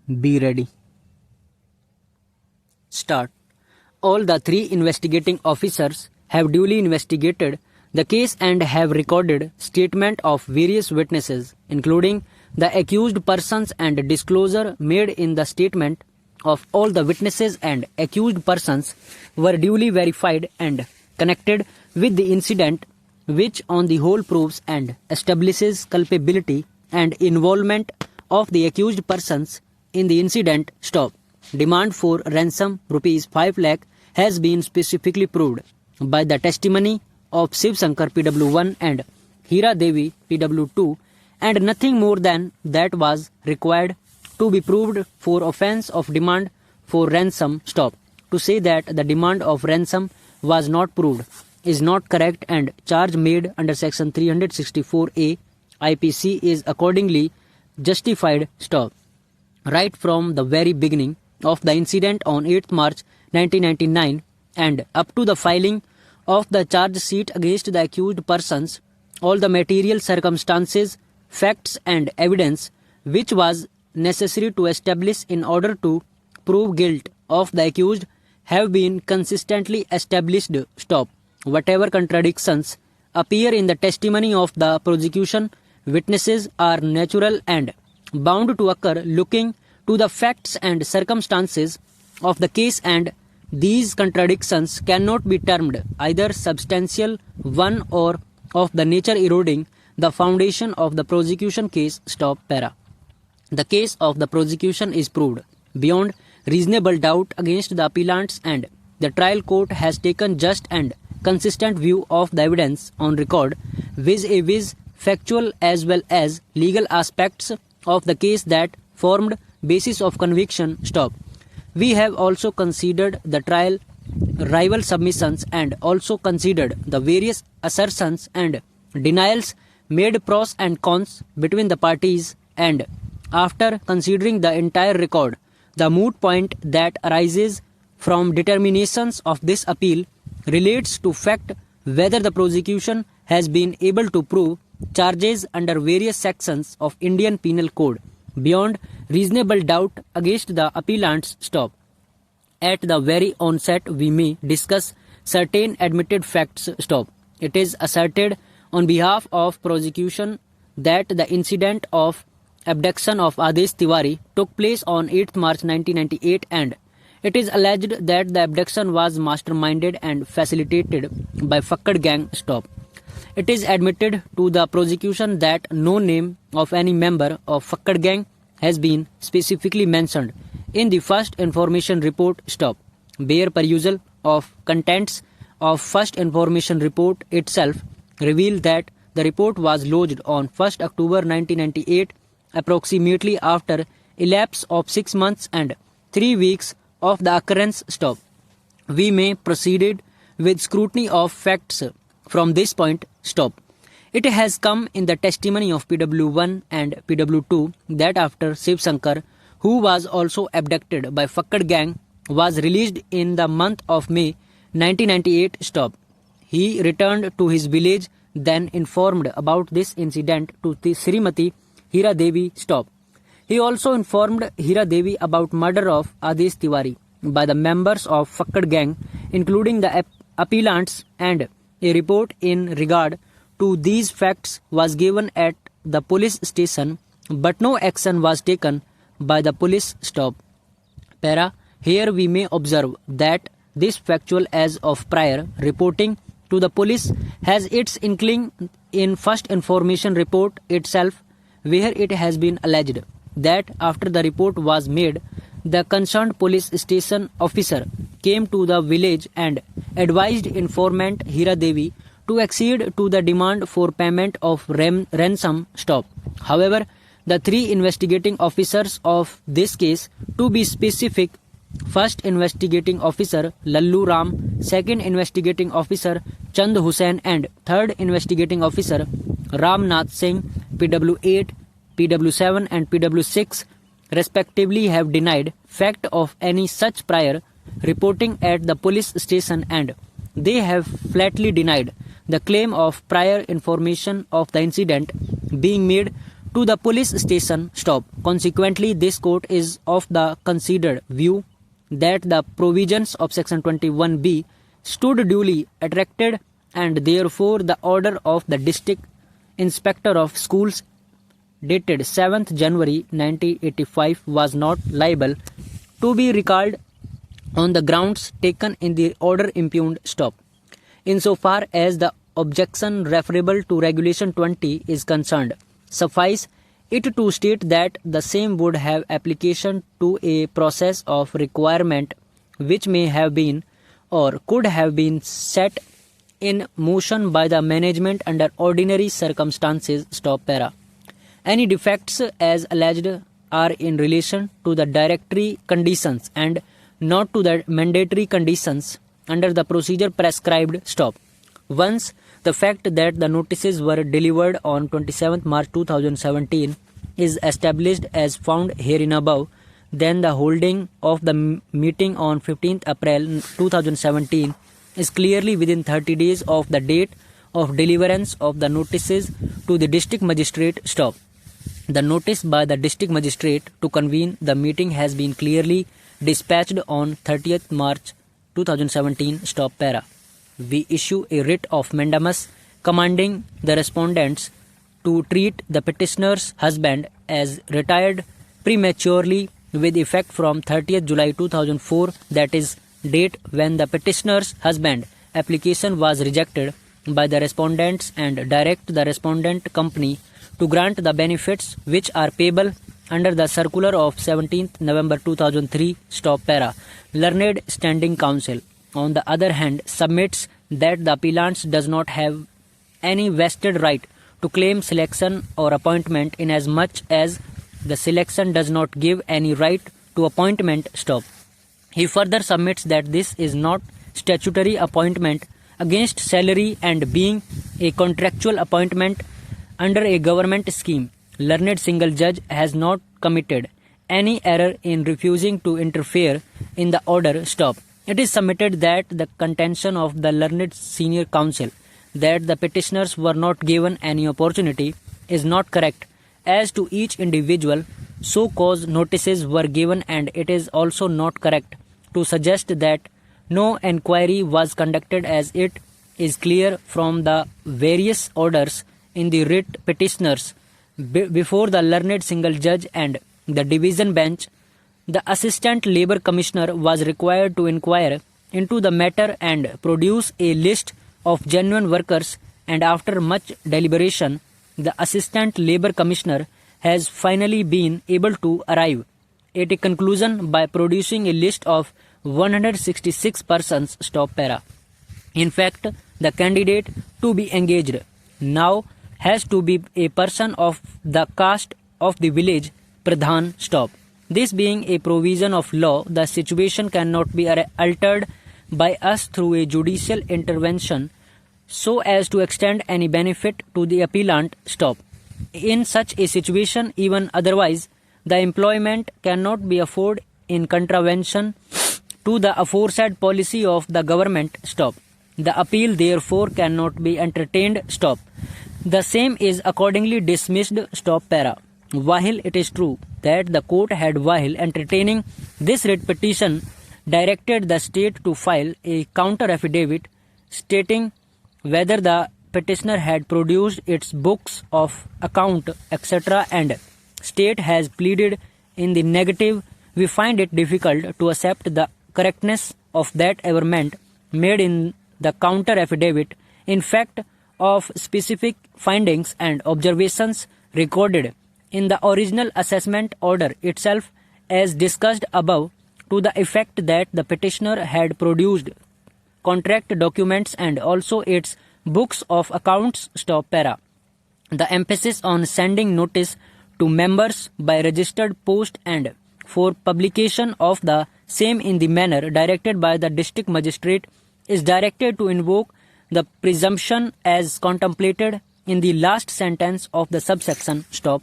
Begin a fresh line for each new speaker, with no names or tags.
Be ready. Start. All the three investigating officers have duly investigated the case and have recorded statement of various witnesses, including the accused persons, and disclosure made in the statement of all the witnesses and accused persons were duly verified and connected with the incident, which on the whole proves and establishes culpability and involvement of the accused persons in the incident. Stop. Demand for ransom rupees 5 lakh has been specifically proved by the testimony of Shiv Shankar PW1 and Hira Devi PW2, and nothing more than that was required to be proved for offence of demand for ransom. Stop. To say that the demand of ransom was not proved is not correct, and charge made under section 364A IPC is accordingly justified. Stop. Right from the very beginning of the incident on 8th March 1999 and up to the filing of the charge sheet against the accused persons, all the material circumstances, facts and evidence which was necessary to establish in order to prove guilt of the accused have been consistently established. Stop. Whatever contradictions appear in the testimony of the prosecution witnesses are natural and bound to occur looking to the facts and circumstances of the case, and these contradictions cannot be termed either substantial one or of the nature eroding the foundation of the prosecution case. Stop. Para. The case of the prosecution is proved beyond reasonable doubt against the appellants, and the trial court has taken just and consistent view of the evidence on record, vis-a-vis factual as well as legal aspects of the case that formed basis of conviction. Stop. We have also considered the trial rival submissions and also considered the various assertions and denials made pros and cons between the parties, and after considering the entire record, the moot point that arises from determinations of this appeal relates to fact whether the prosecution has been able to prove charges under various sections of Indian Penal Code beyond reasonable doubt against the appellants. Stop. At the very onset, we may discuss certain admitted facts. Stop. It is asserted on behalf of prosecution that the incident of abduction of Adesh Tiwari took place on 8th March 1998, and it is alleged that the abduction was masterminded and facilitated by Fakkad gang. Stop. It is admitted to the prosecution that no name of any member of Fakkad gang has been specifically mentioned in the first information report. Stop. Bare perusal of contents of first information report itself reveal that the report was lodged on 1st October 1998, approximately after elapse of 6 months and 3 weeks of the occurrence. Stop. We may proceed with scrutiny of facts from this point. Stop. It has come in the testimony of PW1 and PW2 that after Shiv Shankar, who was also abducted by Fakkad gang, was released in the month of May 1998. Stop. He returned to his village, then informed about this incident to Srimati Hira Devi. Stop. He also informed Hira Devi about murder of Adesh Tiwari by the members of Fakkad gang, including the appellants, and a report in regard to these facts was given at the police station, but no action was taken by the police. Stop. Para. Here we may observe that this factual as of prior reporting to the police has its inkling in first information report itself, where it has been alleged that after the report was made, the concerned police station officer came to the village and advised informant Hira Devi to accede to the demand for payment of ransom. Stop. However, the three investigating officers of this case, to be specific, first investigating officer Lallu Ram, second investigating officer Chand Hussain, and third investigating officer Ram Nath Singh, PW8, PW7 and PW6 respectively, have denied fact of any such prior reporting at the police station, and they have flatly denied the claim of prior information of the incident being made to the police station. Stop. Consequently, this court is of the considered view that the provisions of section 21B stood duly attracted, and therefore the order of the district inspector of schools dated 7th January 1985 was not liable to be recalled on the grounds taken in the order impugned. Stop. Insofar as the objection referable to Regulation 20 is concerned, suffice it to state that the same would have application to a process of requirement which may have been or could have been set in motion by the management under ordinary circumstances. Stop para. Any defects as alleged are in relation to the directory conditions and not to the mandatory conditions under the procedure prescribed. Stop. Once the fact that the notices were delivered on 27th March 2017 is established as found herein above, then the holding of the meeting on 15th April 2017 is clearly within 30 days of the date of deliverance of the notices to the district magistrate. Stop. The notice by the district magistrate to convene the meeting has been clearly dispatched on 30th March 2017. Stop para. We issue a writ of mandamus commanding the respondents to treat the petitioner's husband as retired prematurely with effect from 30th July 2004, that is, date when the petitioner's husband application was rejected by the respondents, and direct the respondent company to grant the benefits which are payable under the circular of 17th November 2003. Stop para. Learned Standing Council, on the other hand, submits that the appellant does not have any vested right to claim selection or appointment, inasmuch as the selection does not give any right to appointment. Stop. He further submits that this is not statutory appointment against salary, and being a contractual appointment under a government scheme, learned single judge has not committed any error in refusing to interfere in the order. Stop. It is submitted that the contention of the learned senior counsel that the petitioners were not given any opportunity is not correct as to each individual so cause notices were given, and it is also not correct to suggest that no enquiry was conducted, as it is clear from the various orders in the writ petitioners before the learned single judge and the division bench. The assistant labor commissioner was required to inquire into the matter and produce a list of genuine workers, and after much deliberation the assistant labor commissioner has finally been able to arrive at a conclusion by producing a list of 166 persons. Stop para. In fact, the candidate to be engaged now has to be a person of the caste of the village pradhan. Stop. This being a provision of law, the situation cannot be altered by us through a judicial intervention so as to extend any benefit to the appellant. Stop. In such a situation, even otherwise, the employment cannot be afforded in contravention to the aforesaid policy of the government. Stop. The appeal therefore cannot be entertained. Stop. The same is accordingly dismissed. Stop para. While it is true that the court had, while entertaining this writ petition, directed the state to file a counter affidavit stating whether the petitioner had produced its books of account, etc., and state has pleaded in the negative, we find it difficult to accept the correctness of that averment made in the counter affidavit. In fact, of specific findings and observations recorded in the original assessment order itself, as discussed above, to the effect that the petitioner had produced contract documents and also its books of accounts. Stop para. The emphasis on sending notice to members by registered post and for publication of the same in the manner directed by the district magistrate is directed to invoke the presumption as contemplated in the last sentence of the subsection. Stop.